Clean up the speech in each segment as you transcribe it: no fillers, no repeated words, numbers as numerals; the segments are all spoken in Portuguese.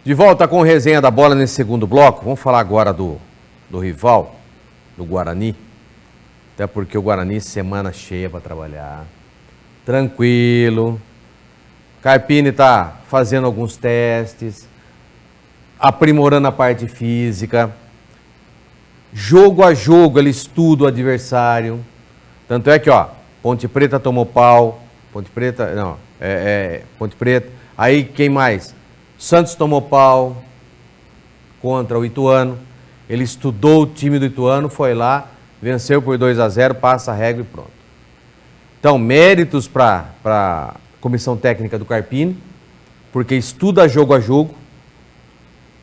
De volta com resenha da bola nesse segundo bloco. Vamos falar agora do rival, do Guarani. Até porque o Guarani, semana cheia para trabalhar. Tranquilo. Carpini está fazendo alguns testes, aprimorando a parte física. Jogo a jogo ele estuda o adversário. Tanto é que, ó, Ponte Preta tomou pau. Ponte Preta. Aí quem mais? Santos tomou pau contra o Ituano. Ele estudou o time do Ituano, foi lá, venceu por 2-0, passa a régua e pronto. Então, méritos para a comissão técnica do Carpini, porque estuda jogo a jogo,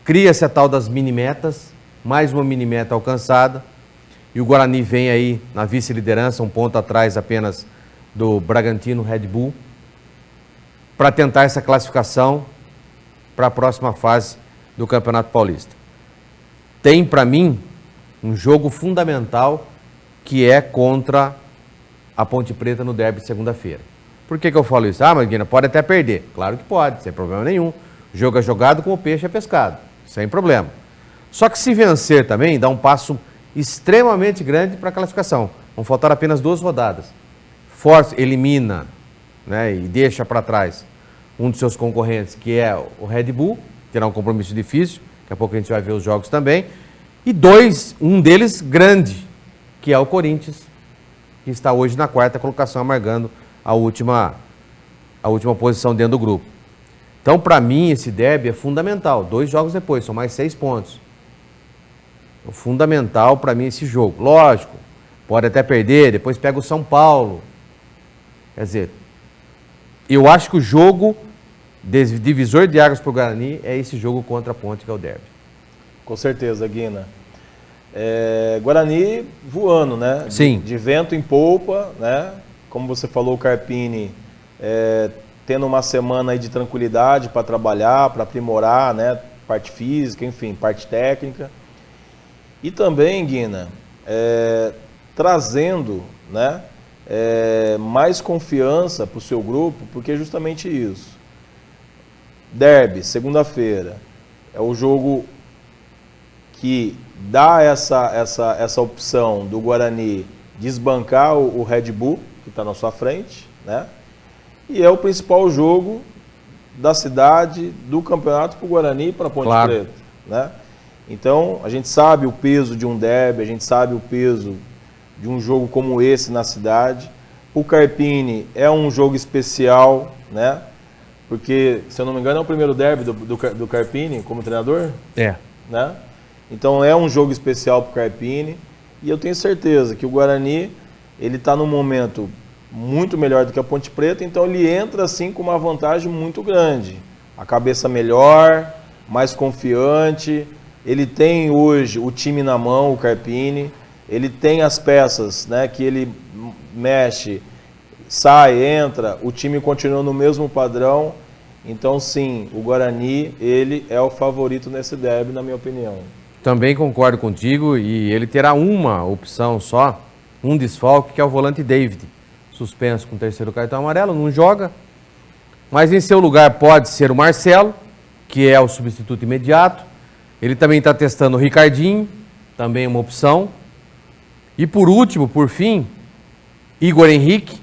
cria-se a tal das mini-metas, mais uma mini-meta alcançada, e o Guarani vem aí na vice-liderança, um ponto atrás apenas do Bragantino Red Bull, para tentar essa classificação para a próxima fase do Campeonato Paulista. Tem, para mim, um jogo fundamental que é contra a Ponte Preta no derby de segunda-feira. Por que eu falo isso? Mas Guina, pode até perder. Claro que pode, sem problema nenhum. O jogo é jogado como o peixe é pescado, sem problema. Só que se vencer também, dá um passo extremamente grande para a classificação. Vão faltar apenas 2 rodadas. Força, elimina, né, e deixa para trás um dos seus concorrentes, que é o Red Bull, que terá um compromisso difícil, daqui a pouco a gente vai ver os jogos também, e um deles grande, que é o Corinthians, que está hoje na 4ª colocação, amargando a última posição dentro do grupo. Então, para mim, esse derby é fundamental. 2 jogos depois, são mais 6 pontos. É fundamental para mim esse jogo. Lógico, pode até perder, depois pega o São Paulo. Quer dizer, eu acho que o jogo divisor de águas para o Guarani é esse jogo contra a Ponte, que é o derby. Com certeza, Guina. Guarani voando, né? Sim. De vento em polpa, né? Como você falou, o Carpini tendo uma semana aí de tranquilidade para trabalhar, para aprimorar, né? Parte física, enfim, parte técnica. E também, Guina, trazendo, né? Mais confiança para o seu grupo, porque é justamente isso. Derby, segunda-feira, é o jogo que dá essa opção do Guarani desbancar o Red Bull, que está na sua frente, né? E é o principal jogo da cidade, do campeonato para o Guarani e para a Ponte Preta, né? Então, a gente sabe o peso de um derby, a gente sabe o peso de um jogo como esse na cidade. O Carpini é um jogo especial, né? Porque, se eu não me engano, é o primeiro derby do Carpini como treinador? Né? Então é um jogo especial para o Carpini. E eu tenho certeza que o Guarani ele está num momento muito melhor do que a Ponte Preta, então ele entra assim com uma vantagem muito grande. A cabeça melhor, mais confiante. Ele tem hoje o time na mão, o Carpini. Ele tem as peças, né, que ele mexe, sai, entra, o time continua no mesmo padrão. Então, sim, o Guarani, ele é o favorito nesse derby, na minha opinião. Também concordo contigo, e ele terá uma opção só, um desfalque, que é o volante David, suspenso com o 3º cartão amarelo, não joga, mas em seu lugar pode ser o Marcelo, que é o substituto imediato. Ele também está testando o Ricardinho, também uma opção. E por último, por fim, Igor Henrique,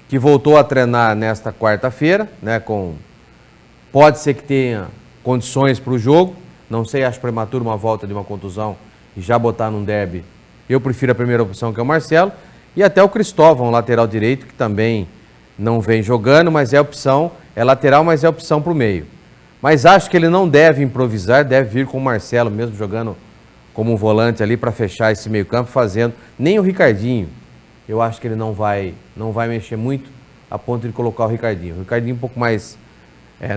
que voltou a treinar nesta quarta-feira, né, pode ser que tenha condições para o jogo, não sei, acho prematuro uma volta de uma contusão e já botar num derby. Eu prefiro a primeira opção, que é o Marcelo, e até o Cristóvão, lateral direito, que também não vem jogando, mas é opção, é lateral, mas é opção para o meio. Mas acho que ele não deve improvisar, deve vir com o Marcelo, mesmo jogando como um volante ali para fechar esse meio campo, fazendo, nem o Ricardinho, eu acho que ele não vai mexer muito a ponto de colocar o Ricardinho. O Ricardinho um pouco mais,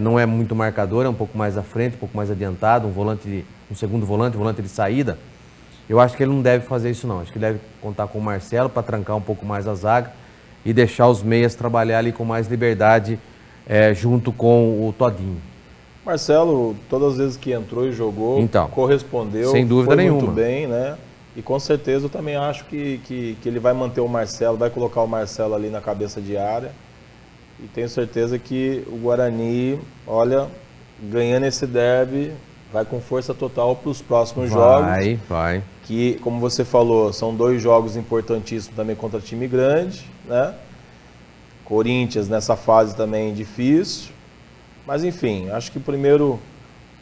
não é muito marcador, é um pouco mais à frente, um pouco mais adiantado, um segundo volante de saída. Eu acho que ele não deve fazer isso não, acho que ele deve contar com o Marcelo para trancar um pouco mais a zaga e deixar os meias trabalhar ali com mais liberdade junto com o Todinho. Marcelo, todas as vezes que entrou e jogou, então, correspondeu, sem dúvida nenhuma. Muito bem, né? E com certeza eu também acho que ele vai manter o Marcelo, vai colocar o Marcelo ali na cabeça de área. E tenho certeza que o Guarani, olha, ganhando esse derby, vai com força total para os próximos jogos. Vai. Que, como você falou, são 2 jogos importantíssimos também contra time grande, né? Corinthians nessa fase também difícil. Mas enfim, acho que o primeiro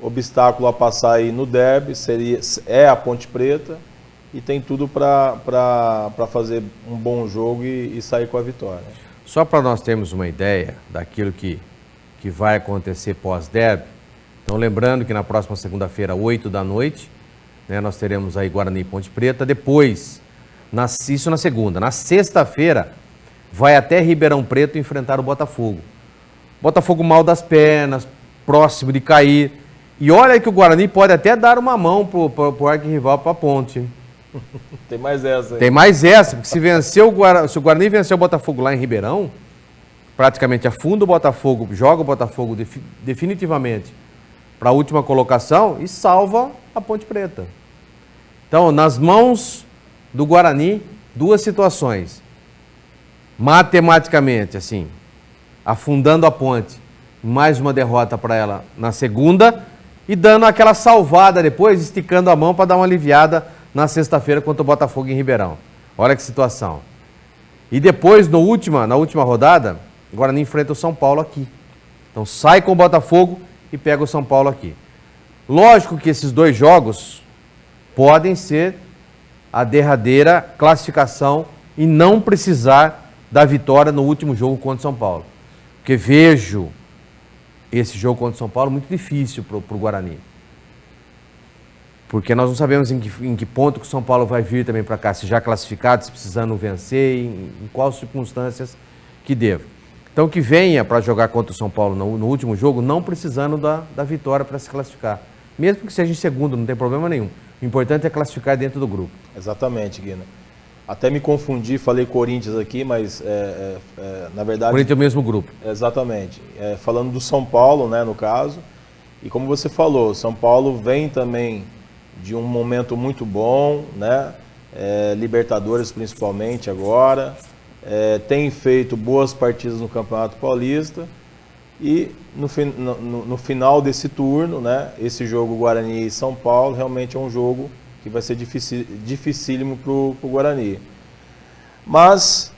obstáculo a passar aí no derby é a Ponte Preta e tem tudo para fazer um bom jogo e sair com a vitória. Só para nós termos uma ideia daquilo que vai acontecer pós-derby, então lembrando que na próxima segunda-feira, 8 da noite, né, nós teremos aí Guarani e Ponte Preta, depois, isso na segunda, na sexta-feira, vai até Ribeirão Preto enfrentar o Botafogo. Botafogo mal das pernas, próximo de cair, e olha que o Guarani pode até dar uma mão pro arquirrival, para a Ponte, hein? Tem mais essa aí. Tem mais essa, porque se o Guarani vencer o Botafogo lá em Ribeirão, praticamente afunda o Botafogo, joga o Botafogo definitivamente para a última colocação e salva a Ponte Preta. Então, nas mãos do Guarani, 2 situações. Matematicamente, assim, afundando a Ponte, mais uma derrota para ela na segunda e dando aquela salvada depois, esticando a mão para dar uma aliviada na sexta-feira contra o Botafogo em Ribeirão. Olha que situação. E depois, na última rodada, o Guarani enfrenta o São Paulo aqui. Então sai com o Botafogo e pega o São Paulo aqui. Lógico que esses 2 jogos podem ser a derradeira classificação e não precisar da vitória no último jogo contra o São Paulo. Porque vejo esse jogo contra o São Paulo muito difícil para o Guarani. Porque nós não sabemos em que ponto que o São Paulo vai vir também para cá, se já classificado, se precisando vencer, em quais circunstâncias que deva. Então que venha para jogar contra o São Paulo no último jogo, não precisando da vitória para se classificar. Mesmo que seja em segundo, não tem problema nenhum. O importante é classificar dentro do grupo. Exatamente, Guina. Até me confundi, falei Corinthians aqui, mas na verdade... Corinthians é o mesmo grupo. Exatamente. Falando do São Paulo, né, no caso, e como você falou, São Paulo vem também de um momento muito bom, né? Libertadores principalmente agora, tem feito boas partidas no Campeonato Paulista e no final desse turno, né? Esse jogo Guarani e São Paulo realmente é um jogo que vai ser dificílimo para o Guarani. Mas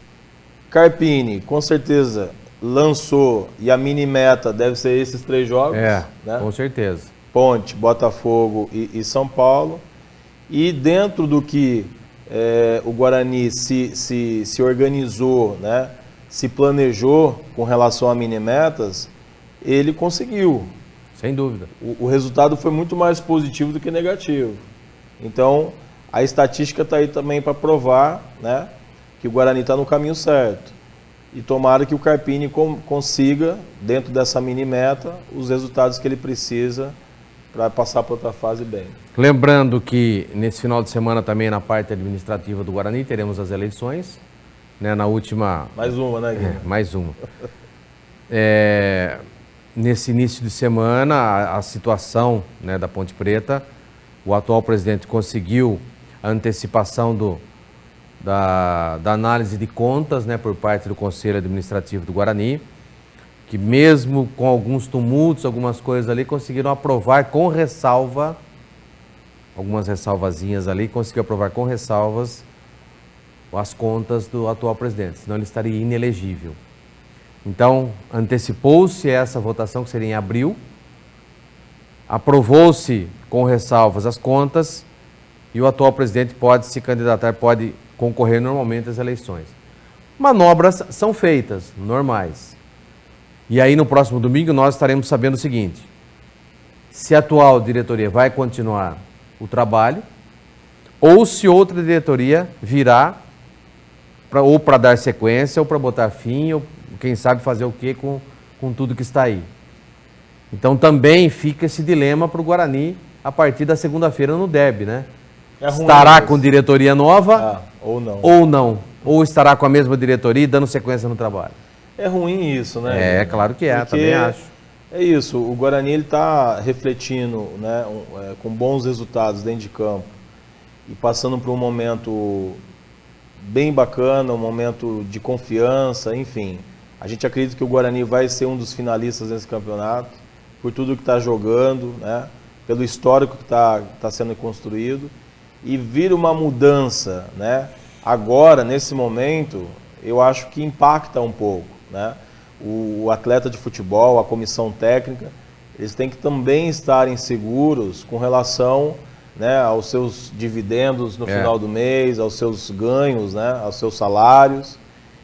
Carpini, com certeza, lançou e a mini meta deve ser esses 3 jogos. Né? Com certeza. Ponte, Botafogo e São Paulo. E dentro do que o Guarani se organizou, né, se planejou com relação a mini-metas, ele conseguiu. Sem dúvida. O resultado foi muito mais positivo do que negativo. Então, a estatística está aí também para provar, né, que o Guarani está no caminho certo. E tomara que o Carpini consiga, dentro dessa mini-meta, os resultados que ele precisa para passar para outra fase bem. Lembrando que nesse final de semana também na parte administrativa do Guarani teremos as eleições, né, na última... Mais uma, né, Guilherme? Mais uma. Nesse início de semana, a situação, né, da Ponte Preta, o atual presidente conseguiu a antecipação da análise de contas, né, por parte do Conselho Administrativo do Guarani, que mesmo com alguns tumultos, algumas coisas ali, conseguiram aprovar com ressalva, algumas ressalvazinhas ali, conseguiu aprovar com ressalvas as contas do atual presidente, senão ele estaria inelegível. Então, antecipou-se essa votação, que seria em abril, aprovou-se com ressalvas as contas e o atual presidente pode se candidatar, pode concorrer normalmente às eleições. Manobras são feitas, normais. E aí, no próximo domingo, nós estaremos sabendo o seguinte: se a atual diretoria vai continuar o trabalho ou se outra diretoria virá ou para dar sequência ou para botar fim ou quem sabe fazer o que com tudo que está aí. Então também fica esse dilema para o Guarani a partir da segunda-feira no derby, né? Estará com diretoria nova ou não. Ou estará com a mesma diretoria dando sequência no trabalho. É ruim isso, né? É, claro que é, também acho. É isso, o Guarani está refletindo, né, com bons resultados dentro de campo e passando por um momento bem bacana, um momento de confiança, enfim. A gente acredita que o Guarani vai ser um dos finalistas desse campeonato, por tudo que está jogando, né? Pelo histórico que está sendo construído, e vir uma mudança, né? Agora, nesse momento, eu acho que impacta um pouco, né? O atleta de futebol, a comissão técnica, eles têm que também estarem seguros com relação, né, aos seus dividendos no final do mês, aos seus ganhos, né, aos seus salários.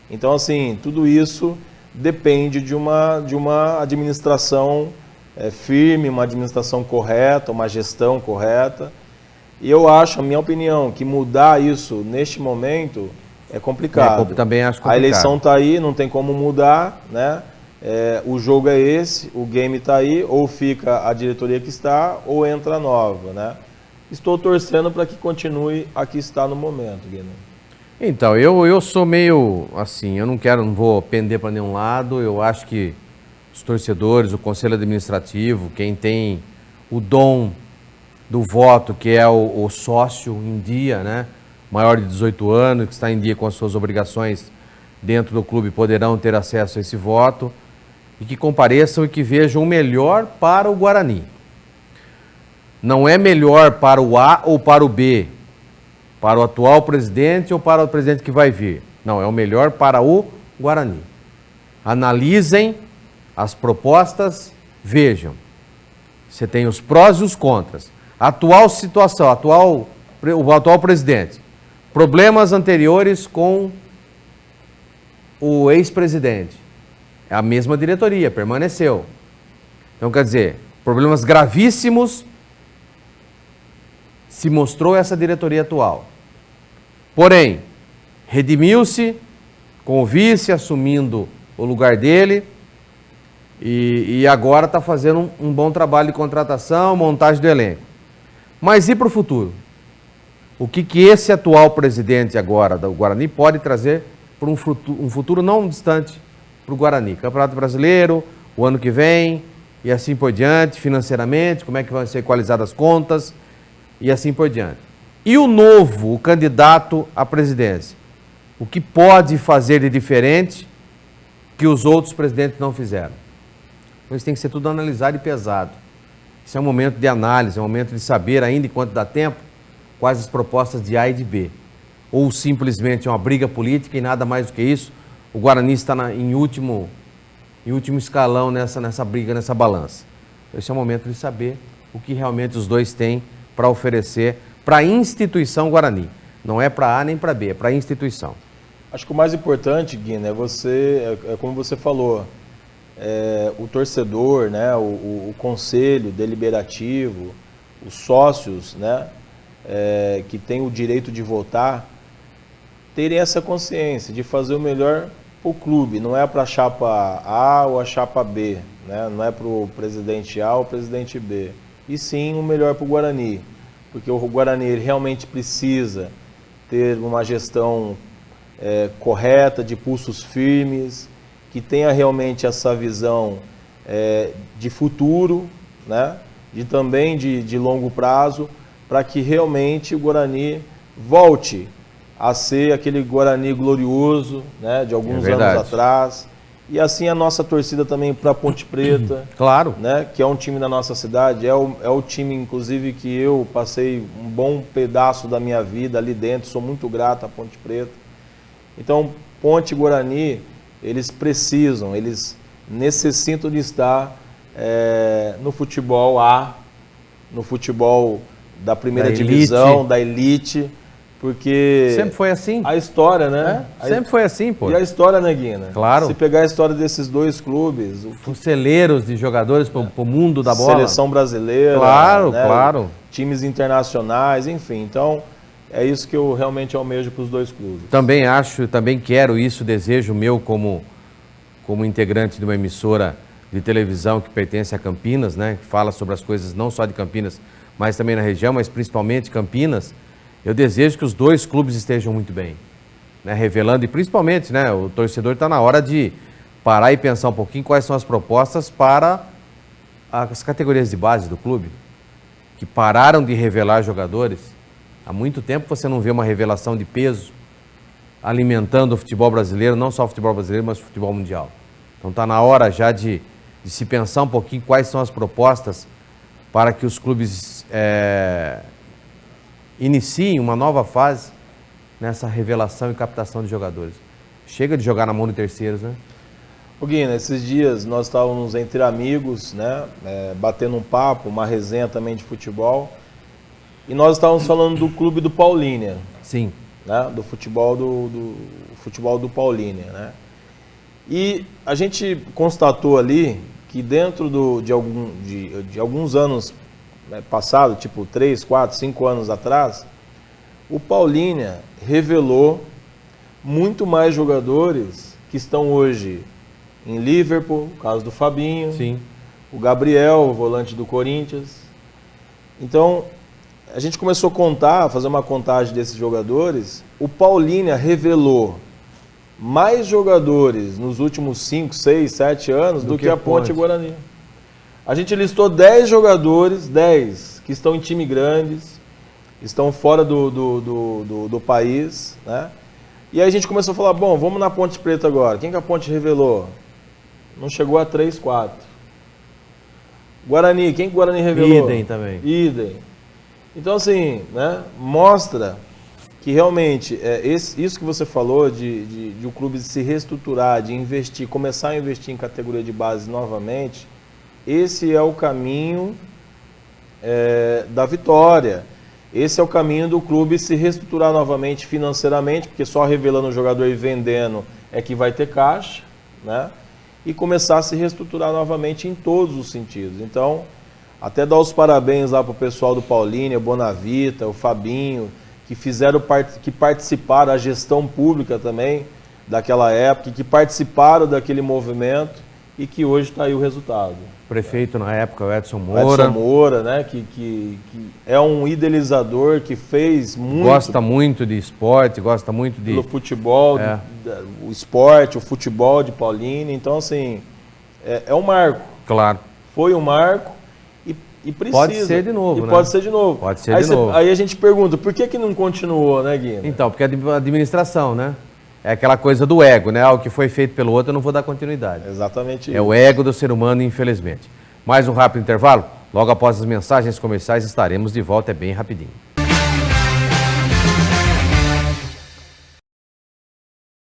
Então, assim, tudo isso depende de uma administração firme, uma administração correta, uma gestão correta. E eu acho, a minha opinião, que mudar isso neste momento é complicado. Também acho complicado. A eleição está aí, não tem como mudar, né? O jogo é esse, o game está aí, ou fica a diretoria que está, ou entra a nova, né? Estou torcendo para que continue a que está no momento, Guilherme. Então, eu sou meio assim, eu não vou pender para nenhum lado. Eu acho que os torcedores, o conselho administrativo, quem tem o dom do voto, que é o sócio em dia, né? Maior de 18 anos, que está em dia com as suas obrigações dentro do clube, poderão ter acesso a esse voto e que compareçam e que vejam o melhor para o Guarani. Não é melhor para o A ou para o B, para o atual presidente ou para o presidente que vai vir. Não, é o melhor para o Guarani. Analisem as propostas, vejam. Você tem os prós e os contras. Atual situação, o atual presidente. Problemas anteriores com o ex-presidente. É a mesma diretoria, permaneceu. Então, quer dizer, problemas gravíssimos se mostrou essa diretoria atual. Porém, redimiu-se com o vice assumindo o lugar dele e agora está fazendo um bom trabalho de contratação, montagem do elenco. Mas e para o futuro? O que esse atual presidente agora do Guarani pode trazer para um futuro não distante para o Guarani? Campeonato Brasileiro, o ano que vem e assim por diante, financeiramente, como é que vão ser equalizadas as contas e assim por diante. E o novo, o candidato à presidência? O que pode fazer de diferente que os outros presidentes não fizeram? Então isso tem que ser tudo analisado e pesado. Isso é um momento de análise, é um momento de saber, ainda enquanto dá tempo, quais as propostas de A e de B. Ou simplesmente uma briga política e nada mais do que isso. O Guarani está em último escalão nessa briga, nessa balança. Esse é o momento de saber o que realmente os dois têm para oferecer para a instituição Guarani. Não é para A nem para B, é para a instituição. Acho que o mais importante, Guina, é como você falou, o torcedor, né, o conselho deliberativo, os sócios, né, que têm o direito de votar, terem essa consciência de fazer o melhor para o clube. Não é para a chapa A ou a chapa B, né? Não é para o presidente A ou o presidente B. E sim o melhor para o Guarani. Porque o Guarani ele realmente precisa ter uma gestão correta, de pulsos firmes, que tenha realmente essa visão de futuro, né? Também de longo prazo, para que realmente o Guarani volte a ser aquele Guarani glorioso, né, de alguns anos atrás. E assim a nossa torcida também para Ponte Preta, claro, né, que é um time da nossa cidade, é o time inclusive que eu passei um bom pedaço da minha vida ali dentro, sou muito grato à Ponte Preta. Então, Ponte e Guarani, eles necessitam de estar no futebol A, no futebol da primeira divisão, da elite, porque... Sempre foi assim. A história, né? Sempre foi assim, pô. E a história, né, Guina? Claro. Se pegar a história desses dois clubes... Celeiros de jogadores para o mundo da bola. Seleção brasileira. Claro, né? claro. Times internacionais, enfim. Então, é isso que eu realmente almejo para os dois clubes. Também acho, também quero isso, desejo meu como integrante de uma emissora de televisão que pertence a Campinas, né? Que fala sobre as coisas não só de Campinas, mas também na região, mas principalmente Campinas. Eu desejo que os dois clubes estejam muito bem, né? Revelando, e principalmente, né, o torcedor está na hora de parar e pensar um pouquinho quais são as propostas para as categorias de base do clube, que pararam de revelar jogadores. Há muito tempo você não vê uma revelação de peso alimentando o futebol brasileiro, não só o futebol brasileiro, mas o futebol mundial. Então está na hora já de de se pensar um pouquinho quais são as propostas para que os clubes iniciem uma nova fase nessa revelação e captação de jogadores. Chega de jogar na mão de terceiros, né? Ô Guina, esses dias nós estávamos entre amigos, né, batendo um papo, uma resenha também de futebol, e nós estávamos falando do clube do Paulínia. Sim. Né, do futebol do Paulínia, né? E a gente constatou ali que dentro de alguns anos passados, tipo 3, 4, 5 anos atrás, o Paulínia revelou muito mais jogadores que estão hoje em Liverpool, o caso do Fabinho, Sim. o Gabriel, o volante do Corinthians. Então, a gente começou a fazer uma contagem desses jogadores. O Paulínia revelou mais jogadores nos últimos 5, 6, 7 anos do que a Ponte Guarani. A gente listou 10 jogadores, 10, que estão em time grandes, estão fora do país, né? E aí a gente começou a falar, bom, vamos na Ponte Preta agora. Quem que a Ponte revelou? Não chegou a 3, 4. Guarani, quem que o Guarani revelou? Idem também. Idem. Então, assim, né, mostra que realmente isso que você falou de o clube se reestruturar, de investir, começar a investir em categoria de base novamente, esse é o caminho da vitória. Esse é o caminho do clube se reestruturar novamente financeiramente, porque só revelando o jogador e vendendo é que vai ter caixa, né? E começar a se reestruturar novamente em todos os sentidos. Então, até dar os parabéns lá para o pessoal do Paulínia, o Bonavita, o Fabinho, que participaram da gestão pública também daquela época, que participaram daquele movimento e que hoje está aí o resultado. Prefeito na época, o Edson Moura. Edson Moura, né, que é um idealizador, que fez muito... Gosta muito de esporte, gosta muito de... do futebol, o esporte, o futebol de Paulínia. Então, assim, é um marco. Claro. Foi um marco e precisa. Pode ser de novo, né? Pode ser de novo. Pode ser de novo. Aí a gente pergunta, por que não continuou, né, Guina? Então, porque a administração, né? É aquela coisa do ego, né? O que foi feito pelo outro eu não vou dar continuidade. Exatamente isso. É o ego do ser humano, infelizmente. Mais um rápido intervalo. Logo após as mensagens comerciais estaremos de volta, é bem rapidinho.